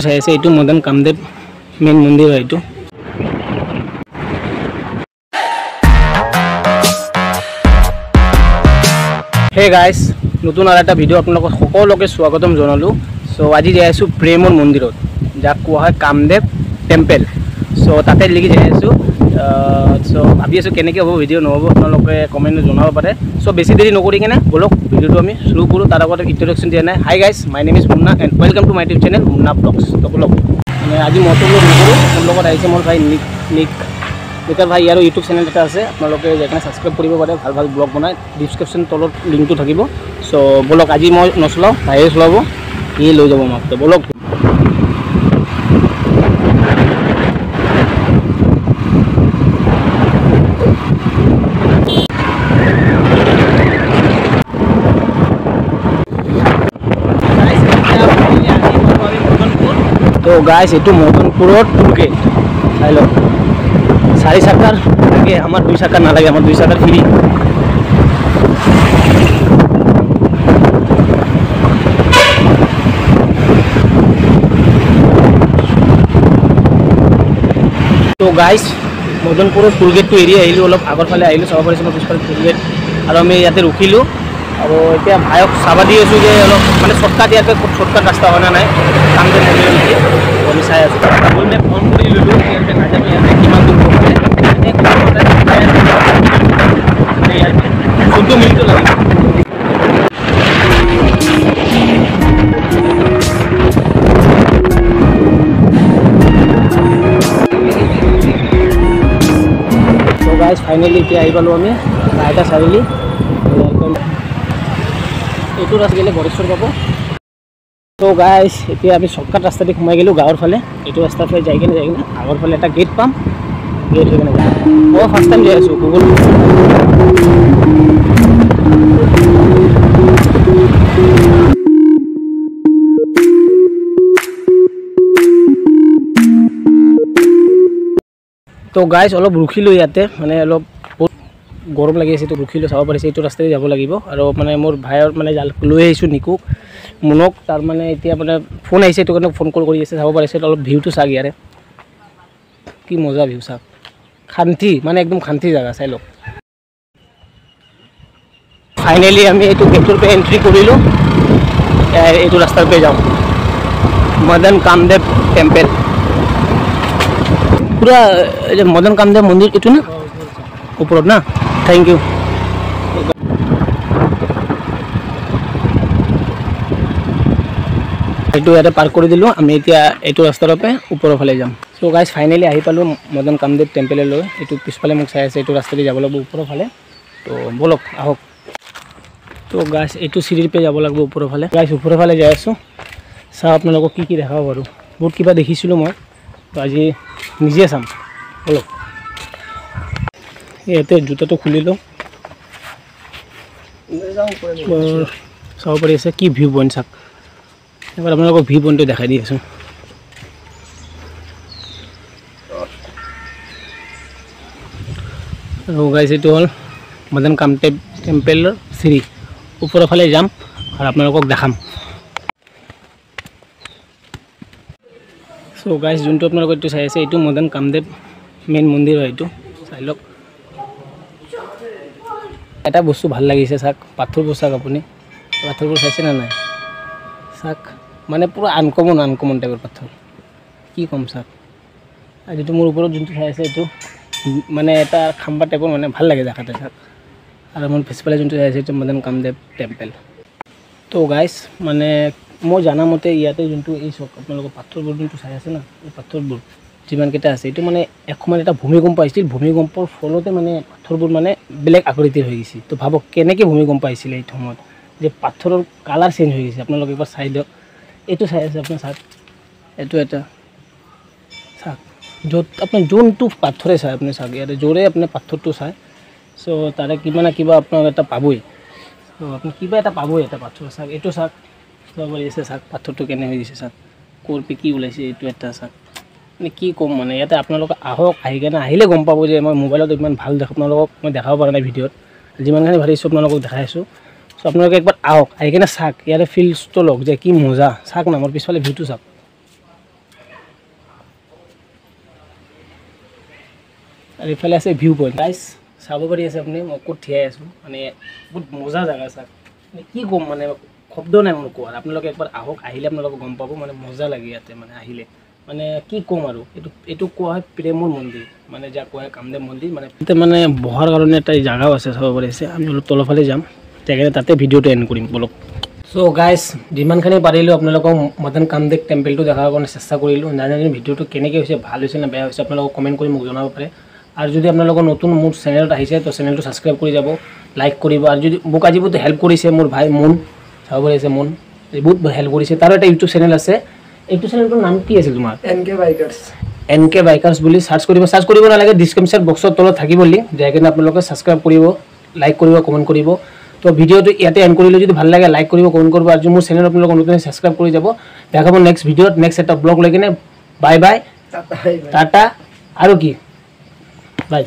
চাইছে এইটো মদন কামদেৱ মেইন মন্দিৰ হয় এইটো। হে গাইজ, নতুন আৰু এটা ভিডিঅ' আপোনালোকক সকলোকে স্বাগতম জনালোঁ। চ' আজি যাই আছোঁ প্ৰেমৰ মন্দিৰত, যাক কোৱা হয় কামদেৱ টেম্পল। চ' তাতে লিখি যাই আছোঁ। চ' ভাবি আছোঁ কেনেকৈ হ'ব ভিডিঅ' নহ'ব, আপোনালোকে কমেণ্টত জনাব পাৰে। চ' বেছি দেৰি নকৰি কিনে বলক ভিডিঅ'টো আমি শুৰু কৰোঁ। তাৰ আগতে ইন্ট্ৰডাকশ্যন দিয়া নাই। Hi guys, my name is Munna and welcome to my YouTube channel Munna blogs. তো বলক মানে আজি মটৰ ব্লগ নকৰোঁ, মোৰ লগত আহিছে মোৰ ভাই নিকাৰ ভাই। ইয়াৰো ইউটিউব চেনেল এটা আছে, আপোনালোকে যেনে ছাবস্ক্ৰাইব কৰিব পাৰে, ভাল ভাল ব্লগ বনায়। ডিছক্ৰিপশ্যন তলত লিংকটো থাকিব। চ' বলক আজি মই নচলাওঁ, ভাইয়ে চলাব, সি লৈ যাব আমাক। তো বলক তো গাইজ, এইটো মদনপুৰৰ টুল গেট চাই লওক। 4 চাকাৰ লাগে, আমাৰ 2 চাকাৰ নালাগে, আমাৰ 2 চাকাৰ ফ্ৰী। তো গাইজ, মদনপুৰৰ টুল গেটটো এৰি আহিলোঁ, অলপ আগৰ ফালে আহিলোঁ, চাব পাৰিছোঁ মই পিছফালে টুল গেট। আৰু আমি ইয়াতে ৰখিলোঁ আৰু এতিয়া ভাইক চাব দি আছোঁ যে অলপ মানে শ্বৰ্টকাট, ইয়াতে খুব শ্বৰ্টকাট ৰাস্তা হোৱা নাই কামদেৱ মন্দিৰৰ নেকি, আমি চাই আছোঁ। গুগল মেপ অন কৰি ল'লোঁ, ইয়াতে নাজানো ইয়াতে কিমান দূৰ পৰে। ইয়াতে 14 মিনিটো লাগিব। তো গাইজ, ফাইনেলি এতিয়া আহি পালোঁ আমি ৰাইটা চাৰিআলি। এইটো ৰাস্তা গ'লে গড়েশ্বৰ পাব। তো গাইজ, এতিয়া আমি শ্বৰ্টকাট ৰাস্তা দি সোমাই গ'লোঁ গাঁৱৰ ফালে। এইটো ৰাস্তাৰ ফালে যাই কিনে আগৰ ফালে এটা গেট পাম, গেট হৈ কিনে যাম। মই ফাৰ্ষ্ট টাইম যাই আছোঁ গুগল। তো গাইজ, অলপ ৰখিলোঁ ইয়াতে, মানে অলপ বহুত গৰম লাগি আছে, তো ৰখিলোঁ, চাব পাৰিছে এইটো ৰাস্তাতে যাব লাগিব। আৰু মানে মোৰ ভাইৰ মানে লৈ আহিছোঁ নিকুক, মুনক। তাৰ মানে এতিয়া মানে ফোন আহিছে, এইটো কাৰণে ফোন কল কৰি আছে, চাব পাৰিছে। অলপ ভিউটো চাওক ইয়াৰে, কি মজা ভিউ চাওক, শান্তি, মানে একদম শান্তি জেগা, চাই লওক। ফাইনেলি আমি এইটো গেটৰ পৰা এণ্ট্ৰি কৰিলোঁ, এইটো ৰাস্তাৰ পৰা যাওঁ মদন কামদেৱ টেম্পল। পুৰা এই যে মদন কামদেৱ মন্দিৰ এইটো না ওপৰত না। Thank you. এইটো ইয়াতে পাৰ্ক কৰি দিলোঁ। আমি এতিয়া এইটো ৰাস্তাৰ পৰা ওপৰৰ ফালে যাম। চ' গাইজ, ফাইনেলি আহি পালোঁ মদন কামদেৱ টেম্পললৈ। এইটো পিছফালে মোক চাই আছে, এইটো ৰাস্তাতে যাব লাগিব ওপৰৰ ফালে। তো বলক আহক। তো গাইজ, এইটো চিৰিৰ পৰা যাব লাগিব ওপৰৰ ফালে। গাইজ, ওপৰৰ ফালে যাই আছোঁ, চাওঁ আপোনালোকক কি কি দেখাব পাৰোঁ। বহুত কিবা দেখিছিলোঁ মই, তো আজি নিজে চাম, বলক। ইয়াতে জোতাটো খুলি লওঁ, চাব পাৰি আছে কি ভিউ পইণ্ট চাওক। এবাৰ আপোনালোকক ভিউ পইণ্টটো দেখাই দি আছোঁ। আৰু গাইজ, এইটো হ'ল মদন কামদেৱ টেম্পলৰ চিৰি। ওপৰৰ ফালে যাম আৰু আপোনালোকক দেখাম। চ' গাইজ, যোনটো আপোনালোকক এইটো চাই আছে, এইটো মদন কামদেৱ মেইন মন্দিৰ হয় এইটো, চাই লওক। এটা বস্তু ভাল লাগিছে চাওক, পাথৰবোৰ চাওক আপুনি, পাথৰবোৰ চাইছেনে নাই চাওক, মানে পূৰা আনকমন টাইপৰ পাথৰ, কি ক'ম চাওক। আৰু যিটো মোৰ ওপৰত যোনটো চাই আছে, এইটো মানে এটা খাম্বা টাইপৰ, মানে ভাল লাগে দেখাতে চাওক। আৰু মোৰ পিছফালে যোনটো চাই আছে, এইটো মদন কামদেৱ টেম্পল। তো গাইজ, মানে মই জানামতে ইয়াতে যোনটো এই চাওক আপোনালোকৰ পাথৰবোৰ যোনটো চাই আছে না, এই পাথৰবোৰ যিমানকেইটা আছে, এইটো মানে এসময়ত এটা ভূমিকম্প আহিছিল, ভূমিকম্পৰ ফলতে মানে পাথৰবোৰ মানে বেলেগ আকৃতিৰ হৈ গৈছে। তো ভাবক কেনেকৈ ভূমিকম্প আহিছিলে এই সময়ত, যে পাথৰৰ কালাৰ চেঞ্জ হৈ গৈছে। আপোনালোকে এবাৰ চাই দিয়ক, এইটো চাই আছে আপোনাৰ চাওক, এইটো এটা চাওক, য'ত আপুনি যোনটো পাথৰে চায় আপুনি চাওক, ইয়াতে য'ৰে আপুনি পাথৰটো চায়, চ' তাৰে কিবা না কিবা আপোনাক এটা পাবই। চ' আপুনি কিবা এটা পাবই, এটা পাথৰ চাওক, এইটো চাওক, চাব পাৰি আছে চাওক পাথৰটো কেনে হৈ গৈছে চাওক, ক'ৰ পে কি ওলাইছে, এইটো এটা চাওক। মানে কি ক'ম, মানে ইয়াতে আপোনালোকে আহক, আহি কেনে আহিলে গম পাব যে মই মোবাইলত ইমান ভাল আপোনালোকক মই দেখাব পৰা নাই ভিডিঅ'ত, যিমানখিনি পাৰিছোঁ আপোনালোকক দেখাই আছোঁ। চ' আপোনালোকে একবাৰ আহক, আহি কিনে চাওক, ইয়াৰে ফিল্ডটো লওক যে কি মজা, চাওক না মোৰ পিছফালে ভিউটো চাওক, আৰু ইফালে আছে ভিউ পইণ্ট গাইছ চাব পাৰি আছে আপুনি মই ক'ত থিয়াই আছোঁ মানে বহুত মজা জেগা চাওক মানে কি ক'ম মানে শব্দ নাই মোৰ কোৱাৰ আপোনালোকে একবাৰ আহক আহিলে আপোনালোকে গম পাব মানে মজা লাগে ইয়াতে মানে আহিলে মানে কি ক'ম আৰু এইটো কোৱা হয় প্ৰেমৰ মন্দিৰ মানে যাক কোৱা হয় কামদেৱ মন্দিৰ মানে তাতে মানে বহাৰ কাৰণে এটা জেগাও আছে চাব পাৰিছে আমি অলপ তলফালে যাম তাতে ভিডিঅ'টো এণ্ড কৰিম বলক সো গাইজ যিমানখিনি পাৰিলোঁ আপোনালোকক মদন কামদেৱ টেম্পলটো দেখাৰ কাৰণে চেষ্টা কৰিলোঁ নাজানো ভিডিঅ'টো কেনেকৈ হৈছে ভাল হৈছে নে বেয়া হৈছে আপোনালোকক কমেণ্ট কৰি মোক জনাব পাৰে আৰু যদি আপোনালোকৰ নতুন মোৰ চেনেলত আহিছে তো চেনেলটো ছাবস্ক্ৰাইব কৰি যাব লাইক কৰিব আৰু যদি মোক আজি বহুত হেল্প কৰিছে মোৰ ভাই মুন চাব পাৰিছে মুন বহুত হেল্প কৰিছে তাৰ এটা ইউটিউব চেনেল আছে ইউটিউব চেনেলটোৰ নাম কি আছিল তোমাৰ NK বাইকাৰ্ছ বুলি চাৰ্চ কৰিব নালাগে ডিছক্ৰিপশ্যন বক্সৰ তলত থাকিব লিংক যাই কিনে আপোনালোকে ছাবস্ক্ৰাইব কৰিব লাইক কৰিব কমেণ্ট কৰিব তো ভিডিঅ'টো ইয়াতে এণ্ড কৰিলোঁ যদি ভাল লাগে লাইক কৰিব কমেণ্ট কৰিব আৰু মোৰ চেনেল আপোনালোকক নতুন ছাবস্ক্ৰাইব কৰি যাব দেখাব নেক্সট ভিডিঅ'ত নেক্সট এটা ব্লগ লৈ কিনে বাই বাই টাটা আৰু কি বাই